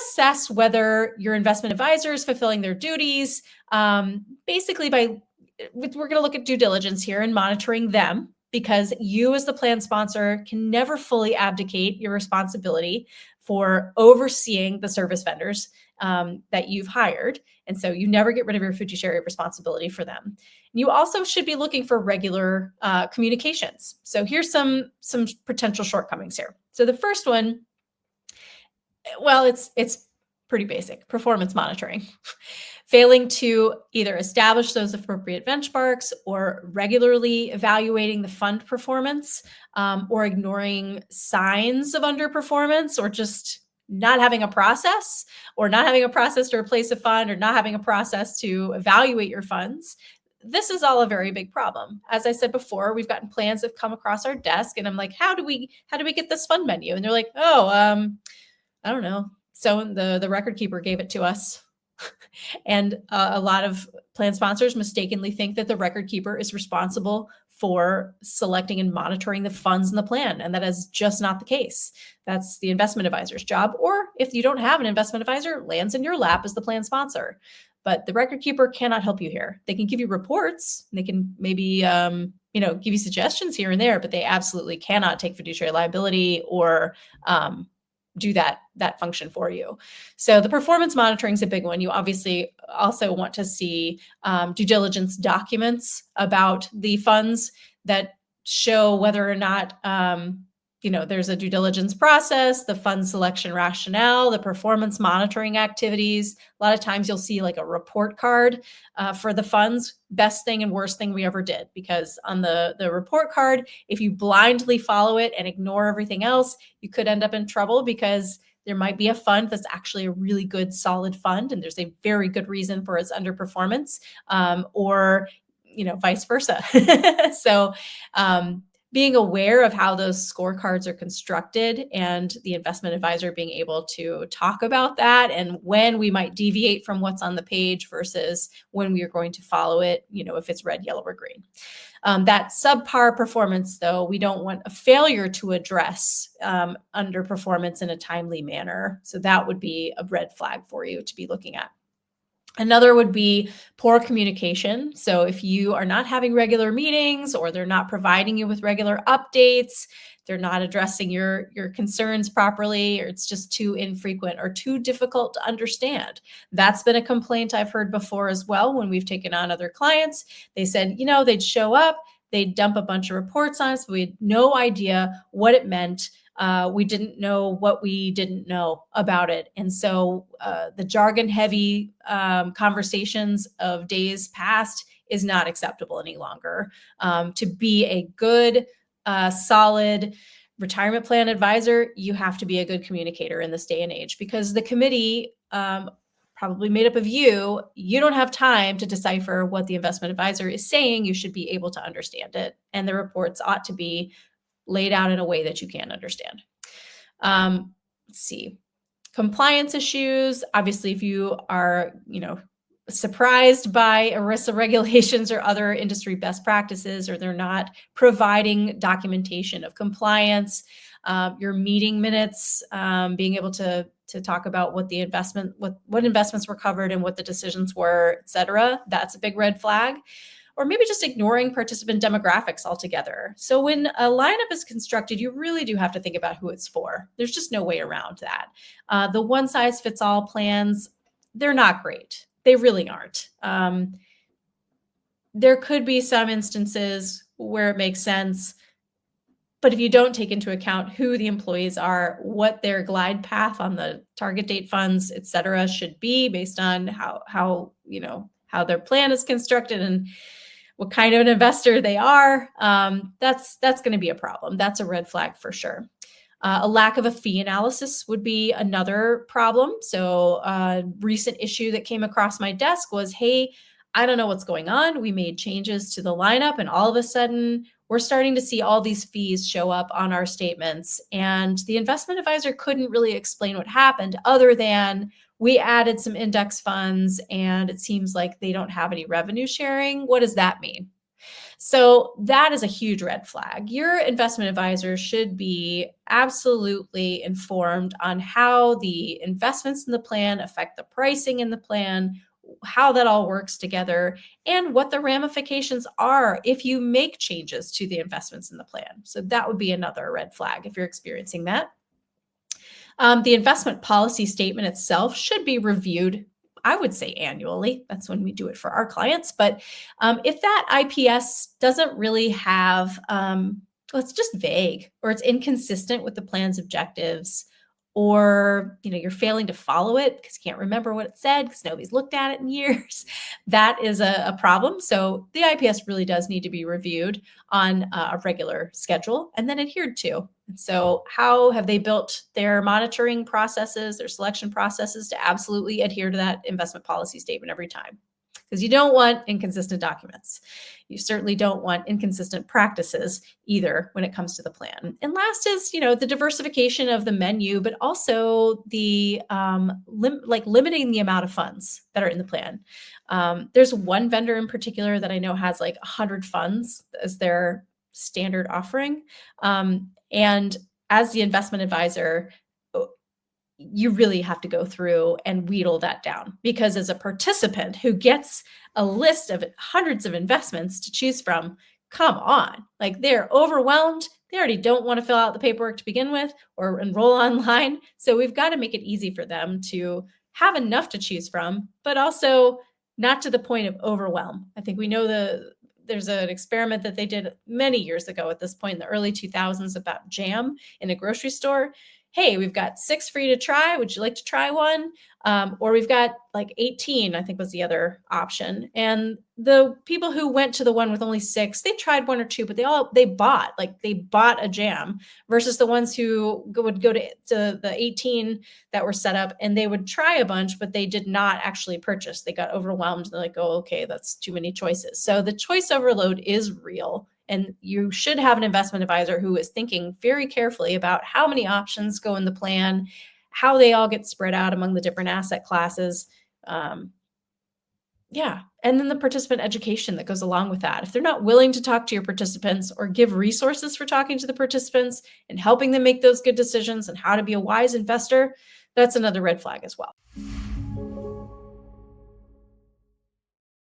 assess whether your investment advisor is fulfilling their duties. Basically, we're going to look at due diligence here and monitoring them, because you as the plan sponsor can never fully abdicate your responsibility for overseeing the service vendors that you've hired. And so you never get rid of your fiduciary responsibility for them. You also should be looking for regular communications. So here's some potential shortcomings here. So the first one, well, it's pretty basic: performance monitoring. Failing to either establish those appropriate benchmarks, or regularly evaluating the fund performance, or ignoring signs of underperformance, or just not having a process, or not having a process to replace a fund, or not having a process to evaluate your funds. This is all a very big problem. As I said before, we've gotten plans that have come across our desk, and I'm like, how do we get this fund menu? And they're like, oh, I don't know. So the record keeper gave it to us. And a lot of plan sponsors mistakenly think that the record keeper is responsible for selecting and monitoring the funds in the plan. And that is just not the case. That's the investment advisor's job. Or if you don't have an investment advisor, lands in your lap as the plan sponsor. But the record keeper cannot help you here. They can give you reports. They can maybe give you suggestions here and there, but they absolutely cannot take fiduciary liability or do that function for you. So the performance monitoring is a big one. You obviously also want to see due diligence documents about the funds that show whether or not there's a due diligence process, the fund selection rationale, the performance monitoring activities. A lot of times you'll see like a report card for the funds, best thing and worst thing we ever did. Because on the report card, if you blindly follow it and ignore everything else, you could end up in trouble, because there might be a fund that's actually a really good, solid fund, and there's a very good reason for its underperformance, or vice versa. So being aware of how those scorecards are constructed, and the investment advisor being able to talk about that, and when we might deviate from what's on the page versus when we are going to follow it, if it's red, yellow, or green. That subpar performance, though, we don't want a failure to address underperformance in a timely manner. So that would be a red flag for you to be looking at. Another would be poor communication. So if you are not having regular meetings, or they're not providing you with regular updates, they're not addressing your concerns properly, or it's just too infrequent or too difficult to understand. That's been a complaint I've heard before as well when we've taken on other clients. They said, they'd show up, they'd dump a bunch of reports on us, but we had no idea what it meant. We didn't know what we didn't know about it. And so the jargon-heavy conversations of days past is not acceptable any longer. To be a good, solid retirement plan advisor, you have to be a good communicator in this day and age, because the committee, probably made up of you don't have time to decipher what the investment advisor is saying. You should be able to understand it. And the reports ought to be laid out in a way that you can understand. Let's see. Compliance issues. Obviously, if you are, surprised by ERISA regulations or other industry best practices, or they're not providing documentation of compliance, your meeting minutes, being able to talk about what what investments were covered and what the decisions were, et cetera, that's a big red flag. Or maybe just ignoring participant demographics altogether. So when a lineup is constructed, you really do have to think about who it's for. There's just no way around that. The one-size-fits-all plans, they're not great. They really aren't. There could be some instances where it makes sense, but if you don't take into account who the employees are, what their glide path on the target date funds, et cetera, should be based on how their plan is constructed and what kind of an investor they are, that's going to be a problem. That's a red flag for sure. A lack of a fee analysis would be another problem. So a recent issue that came across my desk was, hey, I don't know what's going on. We made changes to the lineup, and all of a sudden we're starting to see all these fees show up on our statements. And the investment advisor couldn't really explain what happened, other than we added some index funds and it seems like they don't have any revenue sharing. What does that mean? So that is a huge red flag. Your investment advisor should be absolutely informed on how the investments in the plan affect the pricing in the plan, how that all works together, and what the ramifications are if you make changes to the investments in the plan. So that would be another red flag if you're experiencing that. The investment policy statement itself should be reviewed, I would say annually. That's when we do it for our clients. But if that IPS doesn't really have, well, it's just vague or it's inconsistent with the plan's objectives, or you're failing to follow it because you can't remember what it said because nobody's looked at it in years, that is a problem. So the IPS really does need to be reviewed on a regular schedule and then adhered to. So how have they built their monitoring processes, their selection processes to absolutely adhere to that investment policy statement every time? Because you don't want inconsistent documents. You certainly don't want inconsistent practices either when it comes to the plan. And last is, the diversification of the menu, but also the limiting the amount of funds that are in the plan. There's one vendor in particular that I know has like 100 funds as their standard offering. And as the investment advisor, you really have to go through and wheedle that down, because as a participant who gets a list of hundreds of investments to choose from, come on, like they're overwhelmed. They already don't want to fill out the paperwork to begin with or enroll online. So we've got to make it easy for them to have enough to choose from, but also not to the point of overwhelm. I think we know there's an experiment that they did many years ago at this point in the early 2000s about jam in a grocery store. Hey, we've got 6 for you to try. Would you like to try one? Or we've got like 18, I think was the other option. And the people who went to the one with only 6, they tried 1 or 2, but they bought a jam, versus the ones who would go to the 18 that were set up and they would try a bunch, but they did not actually purchase. They got overwhelmed. They're like, oh, okay, that's too many choices. So the choice overload is real. And you should have an investment advisor who is thinking very carefully about how many options go in the plan, how they all get spread out among the different asset classes. And then the participant education that goes along with that. If they're not willing to talk to your participants or give resources for talking to the participants and helping them make those good decisions and how to be a wise investor, that's another red flag as well.